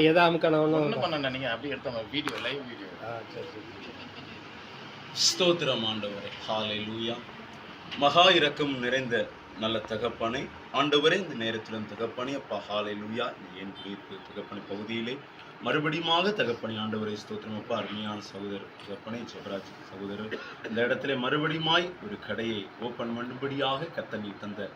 எதை அமுக்கணும் ஒன்றும் பண்ண நீங்கள் அப்படியே எடுத்த வீடியோ லைவ் வீடியோ. சரி. ஸ்தோத்திரம் ஆண்டவரே, ஹல்லேலூயா. மகா இரக்கம் நிறைந்த நல்ல தகப்பனை ஆண்டவரே, இந்த நேரத்திலும் தகப்பனே அப்பா ஹல்லேலூயா. என் குறிப்பு தகப்பனை பகுதியிலே மறுபடியுமாக தகப்பனை ஆண்டவரை ஸ்தோத்திரம் அப்பா. அருமையான சகோதரர் தகப்பனை ஜெபராஜ் சகோதரர் இந்த இடத்துல மறுபடியுமாய் ஒரு கடையை ஓப்பன் பண்ணும்படியாக கர்த்தர் தந்த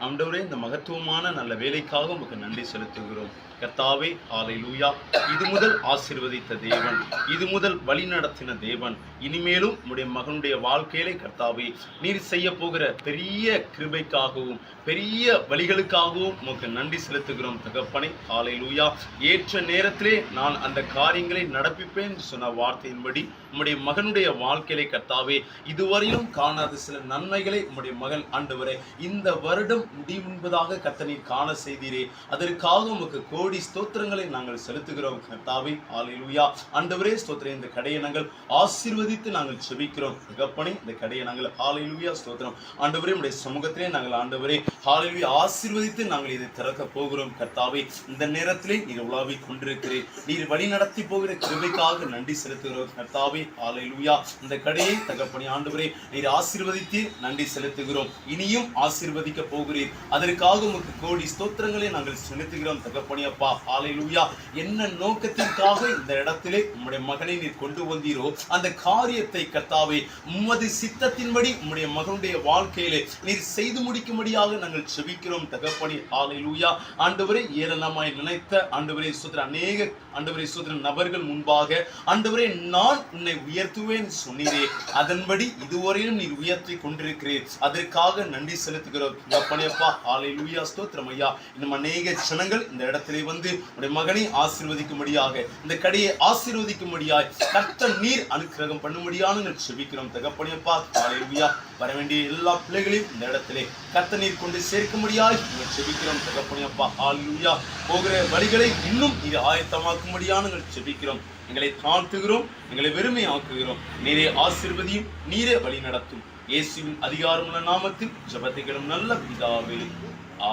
ஆண்டவரே, இந்த மகத்துவமான நல்ல வேலைக்காக உங்களுக்கு நன்றி செலுத்துகிறோம் கர்த்தாவே. ஹல்லேலூயா. இது முதல் ஆசீர்வதித்த தேவன், இது முதல் வழி நடத்தின தேவன், இனிமேலும் உம்முடைய மகனுடைய வாழ்க்கையிலே கர்த்தாவே நீர் செய்ய போகிற பெரிய கிருபைக்காகவும் பெரிய வழிகளுக்காகவும் உமக்கு நன்றி செலுத்துகிறோம் தகப்பனை. ஹல்லேலூயா. ஏற்ற நேரத்திலே நான் அந்த காரியங்களை நடப்பிப்பேன் சொன்ன வார்த்தையின்படி உம்முடைய மகனுடைய வாழ்க்கையிலே கர்த்தாவே இதுவரையிலும் காணாத சில நன்மைகளை உம்முடைய மகன் ஆண்டவரே இந்த வருடம் முடிவுன்பதாக கர்த்தர் காண செய்தீரே, அதற்காக உமக்கு கோடி ஸ்தோத்திரங்களை நாங்கள் செலுத்துகிறோம் கர்த்தாவே. ஹல்லேலூயா. ஆண்டவரே ஸ்தோத்திரம். இந்த கடையை நாங்கள் ஆசீர்வதித்து நாங்கள் செபிக்கிறோம் தகப்பனே. இந்த கடையை நாங்கள் ஹல்லேலூயா ஸ்தோத்திரம் ஆண்டவரே உம்முடைய சமூகத்திலே நாங்கள் ஆண்டவரே ஹல்லேலூயா ஆசீர்வதித்து நாங்கள் இதை திறக்க போகிறோம் கர்த்தாவே. இந்த நேரத்திலே நீர் உலாவி கொண்டிருக்கிறேன், நீர் வழி நடத்தி போகிற கிருபைக்காக நன்றி செலுத்துகிறோம் கர்த்தாவே. ஹல்லேலூயா. இந்த கடையை தகப்பனே ஆண்டவரே நீர் ஆசீர்வதித்து நன்றி செலுத்துகிறோம், இனியும் ஆசீர்வதிக்க போகிறீர், அதற்காக உமக்கு கோடி ஸ்தோத்திரங்களை நாங்கள் செலுத்துகிறோம் தகப்பனே அப்பா. ஹல்லேலூயா. என்ன நோக்கத்திற்காக இந்த இடத்திலே உம்முடைய மகனை நீர் கொண்டு வந்தீரோ அந்த காரியத்தை கர்த்தாவே உமது சித்தத்தின்படி உம்முடைய மகனுடைய வாழ்க்கையிலே நீர் செய்து முடிக்கும்படியாக நாங்கள் செபிக்கிறோம் தகப்பனே. ஹல்லேலூயா. ஆண்டவரே ஏராளமாய் நினைத்த ஆண்டவரே ஸ்தோத்திரம் அநேக ஆண்டவரே ஸ்தோத்திரம் நபர்கள் முன்பாக ஆண்டவரே நான் உன்னை உயர்த்துவேன் சொன்னீரே, அதன்படி இதுவரையிலும் நீர் உயர்த்தி கொண்டிருக்கிறீர், அதற்காக நன்றி செலுத்துகிறோம் தகப்பனே அப்பா. ஹல்லேலூயா ஸ்தோத்திரம் ஐயா. இன்னும் அநேக ஜனங்கள் இந்த இடத்திலே வந்து உடைய மகனை ஆசீர்வதிக்கும்படியாக இந்த கடையை ஆசீர்வதிக்கும்படியாய் கர்த்தர் நீர் அனுக்கிரகம் பண்ணும்படியான செபிக்கிறோம் தகப்பனே அப்பா. ஹல்லேலூயா. வர வேண்டிய எல்லா பிள்ளைகளையும் இந்த இடத்திலே கர்த்தர் நீர் கொண்டு சேர்க்கும்படியாய் செபிக்கிறோம் தகப்பனே அப்பா. ஹல்லேலூயா. போகிற வழிகளை இன்னும் நீர் ஆயத்தமாக்கும்படியான செபிக்கிறோம், எங்களை தாழ்த்துகிறோம், எங்களை வெறுமை ஆக்குகிறோம். நீரே ஆசீர்வதியும், நீரே வழி நடத்தும். இயேசுவின் அதிகாரமுள்ள நாமத்தில் ஜெபத்தைகளும் நல்ல பிதாவே,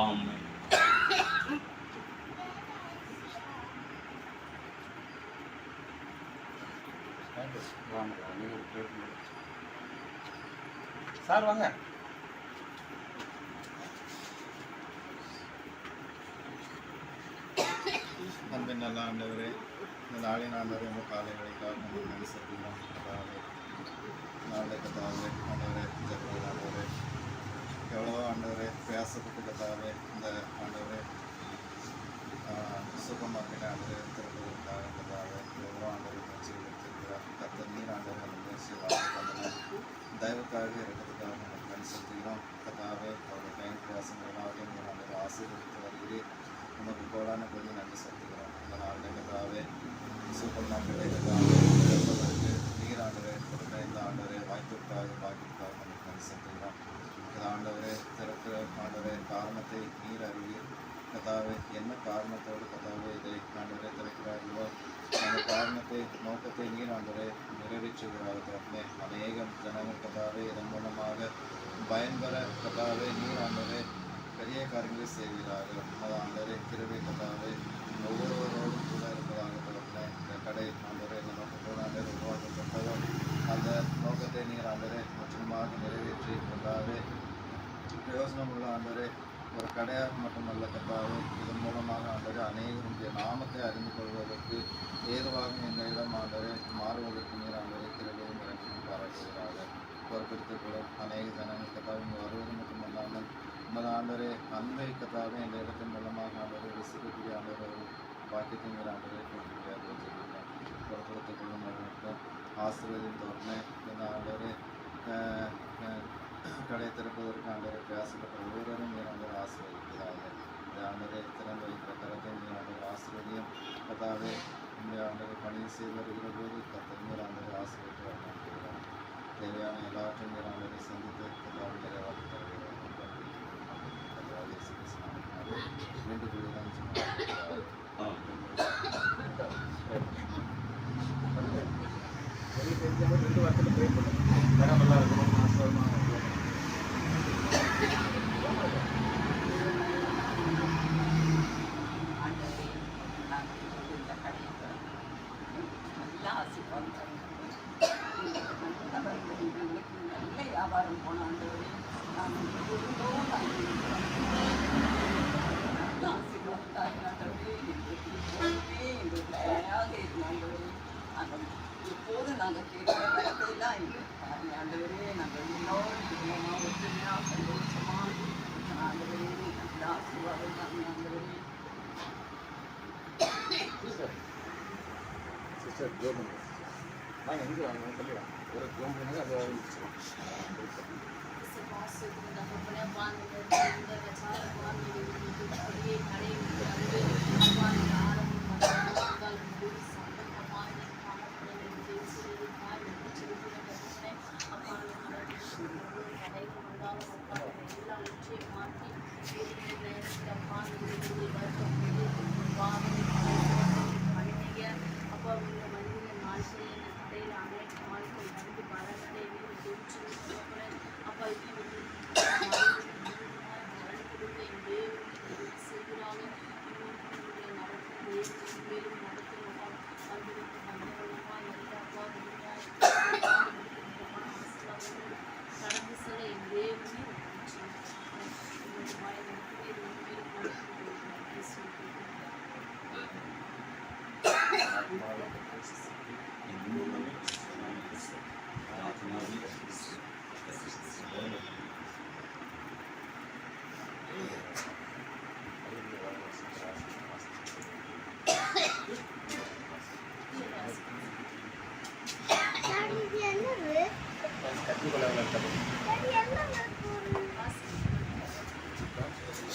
ஆமென். சார் வாங்க. அன்பின் நல்ல ஆண்டவரே, இந்த நாளின் ஆண்டவரே உங்கள் காலை வழிக்காக நம்ம நன்றி செலுத்துகிறோம் கதாவே. நாளை கதாவே ஆண்டவரே ஜெபம் ஆண்டவரே எவ்வளவோ ஆண்டவரே பிரயாசப்பட்டு கதாவே இந்த ஆண்டவரே சூப்பர் மார்க்கெட் ஆண்டவரே திறப்பதற்காக கதாவே எவ்வளோ ஆண்டவரை முயற்சிகள் எடுத்திருக்கிறார் கர்த்தர் நீர் ஆண்டவரை அந்த முயற்சியை வாழ்க்கை தயவுக்காக இருக்கிறதுக்காக நமக்கு நன்றி செலுத்துகிறோம் கதாவே. அவருடைய பயன் பிரயாசங்களாக நீங்கள் ஆண்டவரை ஆசீர்வதித்து வருகிறீர், நமக்கு கோடான கொடி நன்றி செலுத்துகிறோம். இந்த நாளில் கதாவே சூப்பர் மார்க்கெட்டை கதாவே திறப்பதற்கு நீர் ஆண்டவரை கொடுத்த இந்த ஆண்டவரை வாய்ப்பிற்காக பாக்கிற்காக நமக்கு நன்றி செலுத்துகிறோம். இந்த ஆண்டவரை திறக்கிற ஆண்டவரை காரணத்தை நீர் அறிவீர் கதாவே. என்ன காரணத்தோடு கதாவே இதை ஆண்டவரை திறக்கிறார்களோ அந்த காரணத்தை நோக்கத்தை நீர் ஆண்டவரை நிறைவேற்றுகிறார்களே. அநேகம் ஜனங்கள் கதாவே இதன் மூலமாக பயன்பெற கதாவே நீர் ஆண்டவரை பெரிய காரியங்களை செய்கிறார்கள். அது ஆண்டவரே கிருபை கதாவே ஒவ்வொருவரோடும் கூட இருப்பதாக தொடர்ந்த இந்த கடை ஆண்டவரே இந்த நோக்கத்தோடு ஆண்டவரை உருவாக்கப்பட்டதோ அந்த நோக்கத்தை நீர் ஆண்டவரே முற்றிலுமாக நிறைவேற்றி கதாவே பிரயோசனம் உள்ள ஆண்டவரே ஒரு கடையாக மட்டுமல்ல கதாவே இதன் மூலமாக ஆண்டவரே அநேகருடைய நாமத்தை அறிந்து கொள்வதற்கு ஏதுவாக எங்களிடம் ஆண்டவரே மாறுவதற்கு நீர் ஆண்டவரே கிருபையும் இறங்கியும் பாராட்டுகிறார்கள். பொறுப்பெடுத்துக் கொள்ளும் அநேக ஜனங்கள் கதாவே இங்கே வருவது மட்டுமல்லாமல் உமது ஆண்டவரே அன்பை கதாவே இந்த இடத்தின் மூலமாக ஆண்டவரை ரசிக்கக்கூடிய ஆண்டவர் பாக்கியத்தை மேல் ஆண்டவரை கொடுக்கிறார்கள் சொல்லியிருக்கேன். பொறுப்படுத்திக் கொள்ளும் அவர்களுக்கும் ஆசீர்வதியும் தோரணை இந்த ஆண்டவரை கடை திறப்பதற்கு ஆண்டவரை பிரயாசப்பட்ட ஒவ்வொருவரும் நீர் ஆண்டவர் ஆசீர்வதிக்கிறார்கள். இந்த ஆண்டவரை திறந்து வைக்கிற கரத்தை நீர் ஆண்டவர் ஆசீர்வதியும் கதாவே. இந்த ஆண்டவரை பணியை செய்து வருகிற போது கத்தர் நீர் ஆண்டவரை ஆசீர்வதித்து வரமாட்டுகிறார். தேவையான எல்லாவற்றையும் நீர் ஆண்டவரை சந்தித்து கதாவை நிறைவாக்கி தருகிறார். ரெண்டு வாரத்தில் ட்ரை பண்ணுங்க, நல்லா இருக்கணும், நாங்கள் கேட்குற இடத்துலாம் இல்லை ஆண்டவரே நாங்கள் எல்லோரும் குடும்பமாக ஒற்றுமையாக சந்தோஷமாக ஆண்டவரே நல்ல ஆசீர்வாதம் தாங்க ஆண்டவரே. சிஸ்டர் ஜோபன் வாங்க எங்கே வாங்க சொல்லிடலாம் ஒரு ஜோம் பண்ணுங்க அதை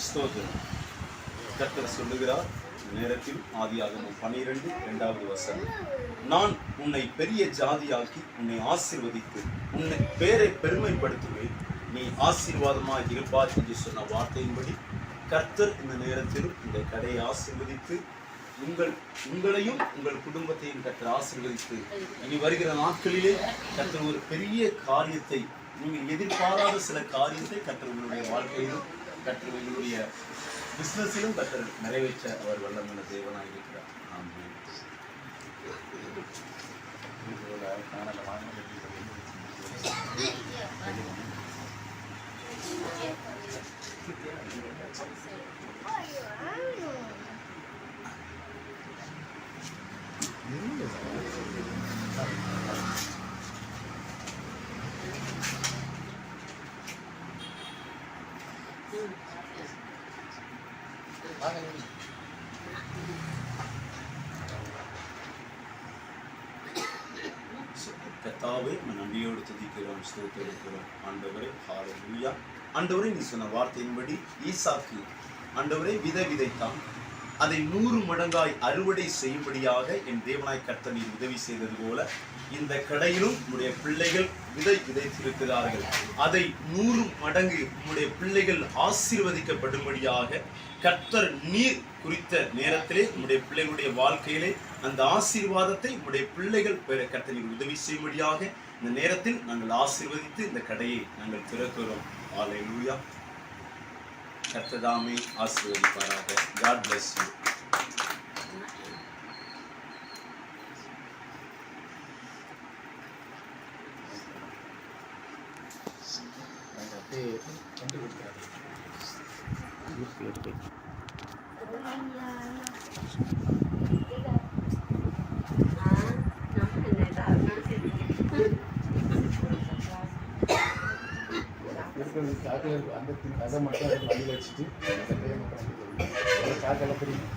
ஸ்தோத்திரம். கர்த்தர் சொல்லுகிறார் நேரத்தில் ஆதியாகமம் 12:2 வசனம், நான் உன்னை பெரிய ஜாதியாக்கி உன்னை ஆசீர்வதித்து உன்னை பேரை பெருமைப்படுத்துவேன், நீ ஆசீர்வாதமாய் இருப்பாய் என்று சொன்ன வார்த்தையின்படி கர்த்தர் இந்த நேரத்தில் இந்த கடையை ஆசீர்வதித்து உங்களையும் உங்கள் குடும்பத்தையும் கர்த்தர் ஆசீர்வதித்து இனி வருகிற நாட்களிலே கர்த்தர் ஒரு பெரிய காரியத்தை, நீங்கள் எதிர்பாராத சில காரியத்தை கர்த்தர் உங்களுடைய வாழ்க்கையிலும் கர்த்தர் உங்களுடைய பிசினஸிலும் கர்த்தர் நிறைவேற்ற அவர் வல்லமையுள்ள தேவனாய் இருக்கிறார். ஆமென். கர்த்தாவே, நன்றியோடு துதிக்கிறோம், ஸ்தோத்திரிக்கிறோம். ஆண்டவரே, ஹல்லேலூயா. ஆண்டவரே, நீ சொன்ன வார்த்தையின்படி ஈசாக்கு ஆண்டவரே விதைத்தான், அதை 100 மடங்காய் அறுவடை செய்யும்படியாக என் தேவனாய் கர்த்தர் நீர் உதவி செய்தது போல இந்த கடையிலும் உம்முடைய பிள்ளைகள் விதைத்திருக்கிறார்கள். அதை 100 மடங்கு உம்முடைய பிள்ளைகள் ஆசீர்வதிக்கப்படும்படியாக கர்த்தர் நீர் குறித்த நேரத்திலே உம்முடைய பிள்ளைகளுடைய வாழ்க்கையிலே அந்த ஆசீர்வாதத்தை உம்முடைய பிள்ளைகள் பெற கர்த்தர் நீர் உதவி செய்யும்படியாக இந்த நேரத்தில் நாங்கள் ஆசீர்வதித்து இந்த கடையை நாங்கள் திறக்கிறோம். ஹல்லேலூயா. கர்த்தர் தாமே ஆசீர்வதிப்பாராக. God bless you. அதை மட்டும் வண்டியில் வச்சுட்டு சாக்கெல்லாம் பிடிக்கும்.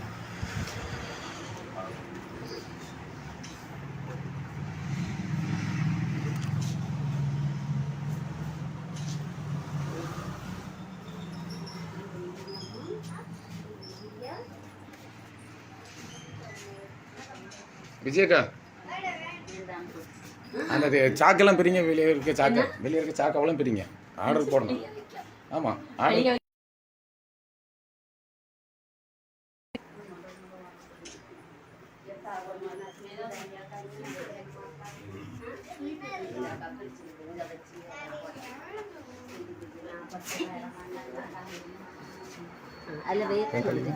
விஜயக்கா, அந்த சாக்கெல்லாம் பிரிங்க, வெளியே இருக்க சாக்கெல்லாம் பிரிங்க, ஆர்டர் போடணும். ஆமாம், ஆர்டர் அதில்